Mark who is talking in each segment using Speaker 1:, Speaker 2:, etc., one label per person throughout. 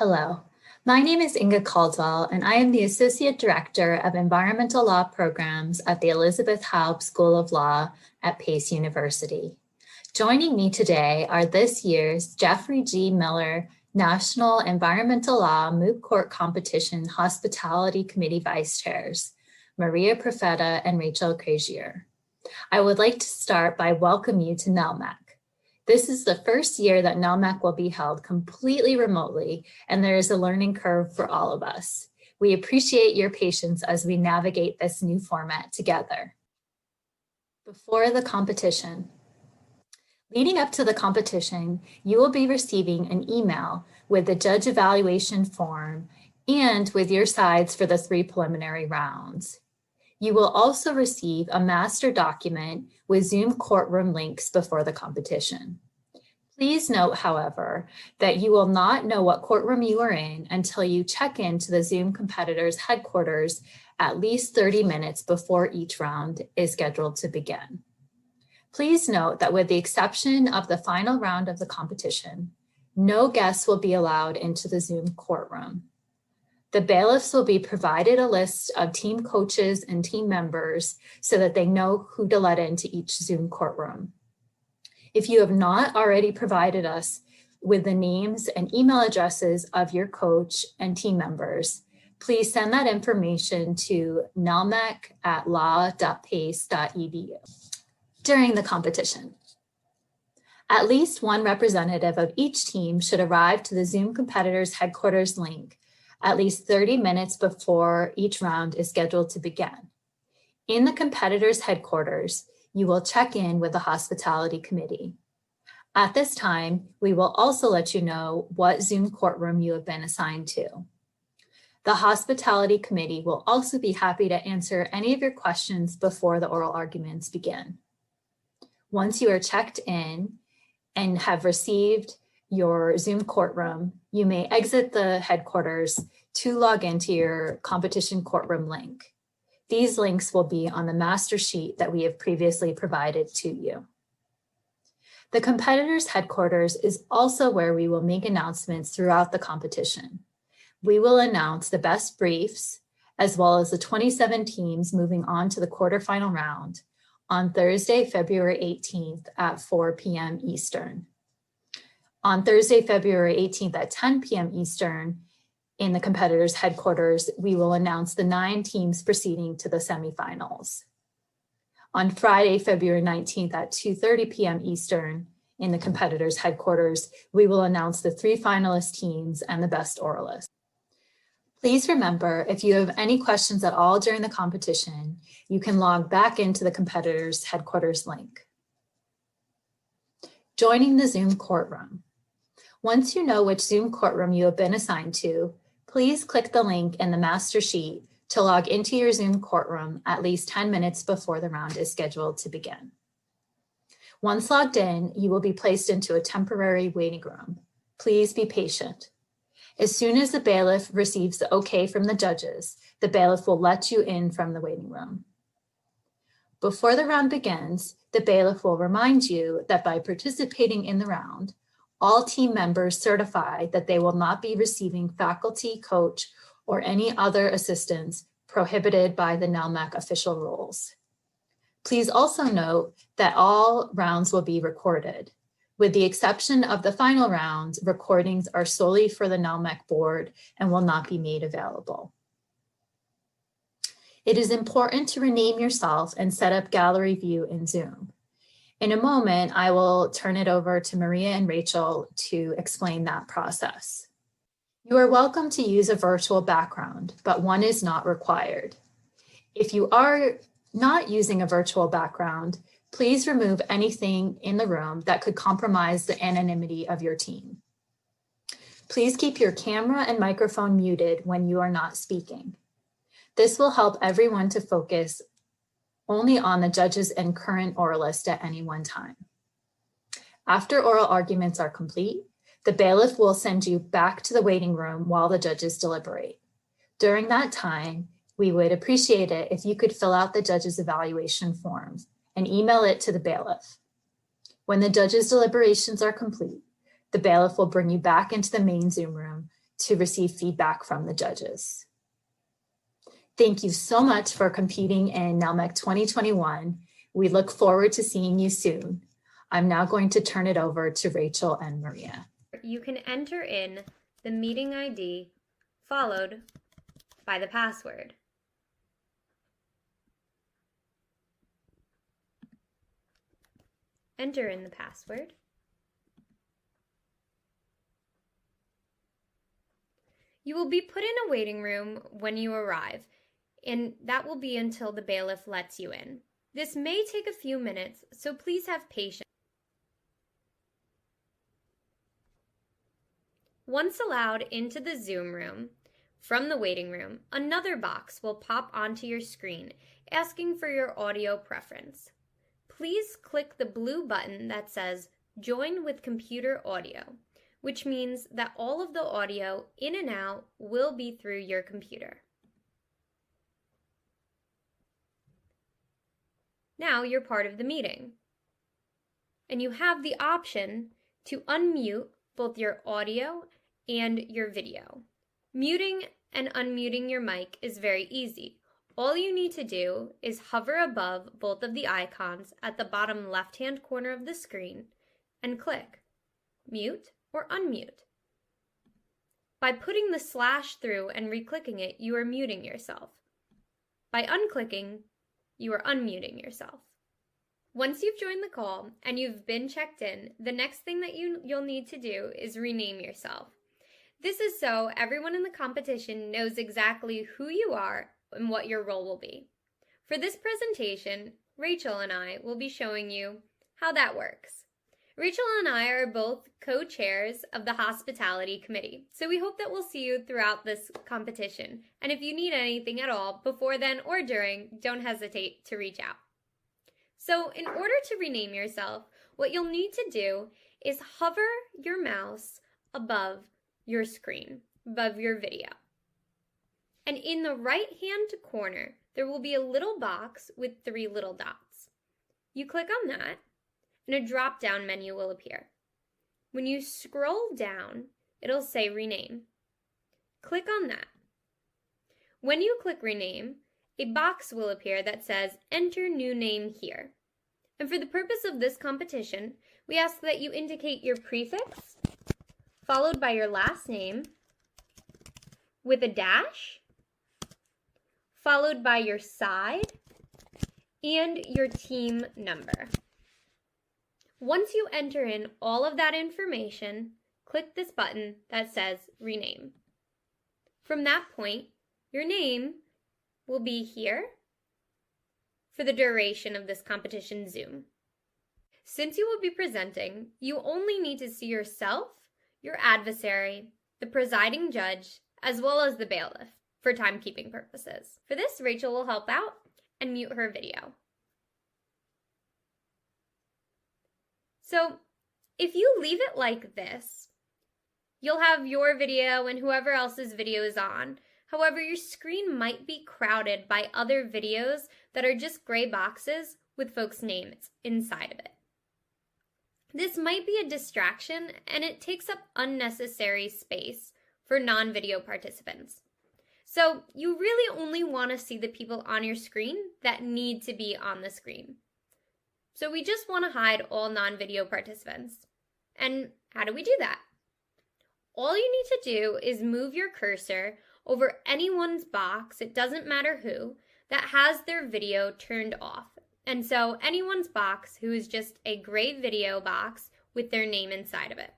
Speaker 1: Hello, my name is Inga Caldwell, and I am the Associate Director of Environmental Law Programs at the Elizabeth Haub School of Law at Pace University. Joining me today are this year's Jeffrey G. Miller National Environmental Law Moot Court Competition Hospitality Committee Vice Chairs, Maria Profeta and Rachel Crazier. I would like to start by welcoming you to NELMCC. This is the first year that NELMCC will be held completely remotely, and there is a learning curve for all of us. We appreciate your patience as we navigate this new format together. Before the competition. Leading up to the competition, you will be receiving an email with the judge evaluation form and with your sides for the 3 preliminary rounds. You will also receive a master document with Zoom courtroom links before the competition. Please note, however, that you will not know what courtroom you are in until you check into the Zoom competitor's headquarters at least 30 minutes before each round is scheduled to begin. Please note that with the exception of the final round of the competition, no guests will be allowed into the Zoom courtroom. The bailiffs will be provided a list of team coaches and team members so that they know who to let into each Zoom courtroom. If you have not already provided us with the names and email addresses of your coach and team members, please send that information to nelmec@law.pace.edu. During the competition, at least one representative of each team should arrive to the Zoom competitor's headquarters link at least 30 minutes before each round is scheduled to begin. In the competitor's headquarters, you will check in with the hospitality committee. At this time, we will also let you know what Zoom courtroom you have been assigned to. The hospitality committee will also be happy to answer any of your questions before the oral arguments begin. Once you are checked in and have received your Zoom courtroom, you may exit the headquarters to log into your competition courtroom link. These links will be on the master sheet that we have previously provided to you. The competitor's headquarters is also where we will make announcements throughout the competition. We will announce the best briefs, as well as the 27 teams moving on to the quarterfinal round on Thursday, February 18th at 4 p.m. Eastern. On Thursday, February 18th at 10 p.m. Eastern, in the competitor's headquarters, we will announce the 9 teams proceeding to the semifinals. On Friday, February 19th at 2:30 p.m. Eastern, in the competitor's headquarters, we will announce the 3 finalist teams and the best oralist. Please remember, if you have any questions at all during the competition, you can log back into the competitor's headquarters link. Joining the Zoom courtroom. Once you know which Zoom courtroom you have been assigned to, please click the link in the master sheet to log into your Zoom courtroom at least 10 minutes before the round is scheduled to begin. Once logged in, you will be placed into a temporary waiting room. Please be patient. As soon as the bailiff receives the okay from the judges, the bailiff will let you in from the waiting room. Before the round begins, the bailiff will remind you that by participating in the round, all team members certify that they will not be receiving faculty, coach, or any other assistance prohibited by the NELMCC official rules. Please also note that all rounds will be recorded. With the exception of the final rounds, recordings are solely for the NELMCC board and will not be made available. It is important to rename yourself and set up gallery view in Zoom. In a moment, I will turn it over to Maria and Rachel to explain that process. You are welcome to use a virtual background, but one is not required. If you are not using a virtual background, please remove anything in the room that could compromise the anonymity of your team. Please keep your camera and microphone muted when you are not speaking. This will help everyone to focus only on the judges and current oralist at any one time. After oral arguments are complete, the bailiff will send you back to the waiting room while the judges deliberate. During that time, we would appreciate it if you could fill out the judges' evaluation forms and email it to the bailiff. When the judges' deliberations are complete, the bailiff will bring you back into the main Zoom room to receive feedback from the judges. Thank you so much for competing in NELMCC 2021. We look forward to seeing you soon. I'm now going to turn it over to Rachel and Maria.
Speaker 2: You can enter in the meeting ID followed by the password. Enter in the password. You will be put in a waiting room when you arrive, and that will be until the bailiff lets you in. This may take a few minutes, so please have patience. Once allowed into the Zoom room, from the waiting room, another box will pop onto your screen asking for your audio preference. Please click the blue button that says Join with Computer Audio, which means that all of the audio in and out will be through your computer. Now you're part of the meeting, and you have the option to unmute both your audio and your video. Muting and unmuting your mic is very easy. All you need to do is hover above both of the icons at the bottom left-hand corner of the screen and click Mute or Unmute. By putting the slash through and re-clicking it, you are muting yourself. By unclicking, you are unmuting yourself. Once you've joined the call and you've been checked in, the next thing that you'll need to do is rename yourself. This is so everyone in the competition knows exactly who you are and what your role will be. For this presentation, Rachel and I will be showing you how that works. Rachel and I are both co-chairs of the Hospitality Committee, so we hope that we'll see you throughout this competition. And if you need anything at all before then or during, don't hesitate to reach out. So in order to rename yourself, what you'll need to do is hover your mouse above your screen, above your video. And in the right-hand corner, there will be a little box with 3 little dots. You click on that, and a drop-down menu will appear. When you scroll down, it'll say Rename. Click on that. When you click Rename, a box will appear that says Enter New Name Here. And for the purpose of this competition, we ask that you indicate your prefix, followed by your last name, with a dash, followed by your side, and your team number. Once you enter in all of that information, click this button that says Rename. From that point, your name will be here for the duration of this competition Zoom. Since you will be presenting, you only need to see yourself, your adversary, the presiding judge, as well as the bailiff for timekeeping purposes. For this, Rachel will help out and mute her video. So if you leave it like this, you'll have your video and whoever else's video is on. However, your screen might be crowded by other videos that are just gray boxes with folks' names inside of it. This might be a distraction, and it takes up unnecessary space for non-video participants. So you really only want to see the people on your screen that need to be on the screen. So we just want to hide all non-video participants. And how do we do that? All you need to do is move your cursor over anyone's box, it doesn't matter who, that has their video turned off. And so anyone's box who is just a gray video box with their name inside of it.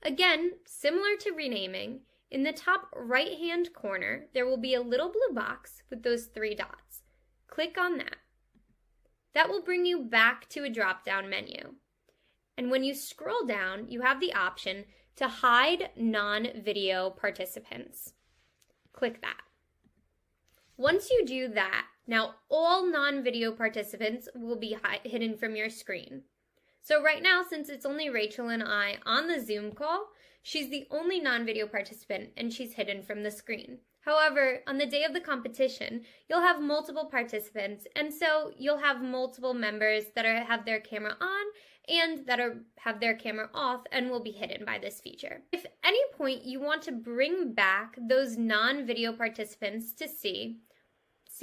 Speaker 2: Again, similar to renaming, in the top right-hand corner, there will be a little blue box with those 3 dots. Click on that. That will bring you back to a drop-down menu. And when you scroll down, you have the option to hide non-video participants. Click that. Once you do that, now all non-video participants will be hidden from your screen. So right now, since it's only Rachel and I on the Zoom call, she's the only non-video participant and she's hidden from the screen. However, on the day of the competition, you'll have multiple participants, and so you'll have multiple members that have their camera on and that have their camera off and will be hidden by this feature. If at any point you want to bring back those non-video participants to see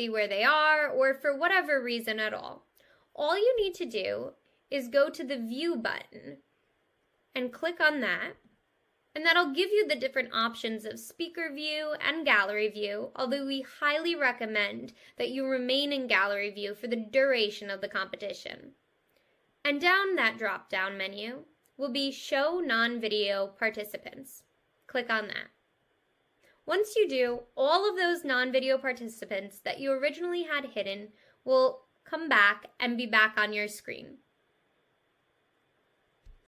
Speaker 2: where they are, or for whatever reason at all you need to do is go to the View button and click on that. And that'll give you the different options of speaker view and gallery view, although we highly recommend that you remain in gallery view for the duration of the competition. And down that drop-down menu will be Show Non-Video Participants. Click on that. Once you do, all of those non-video participants that you originally had hidden will come back and be back on your screen.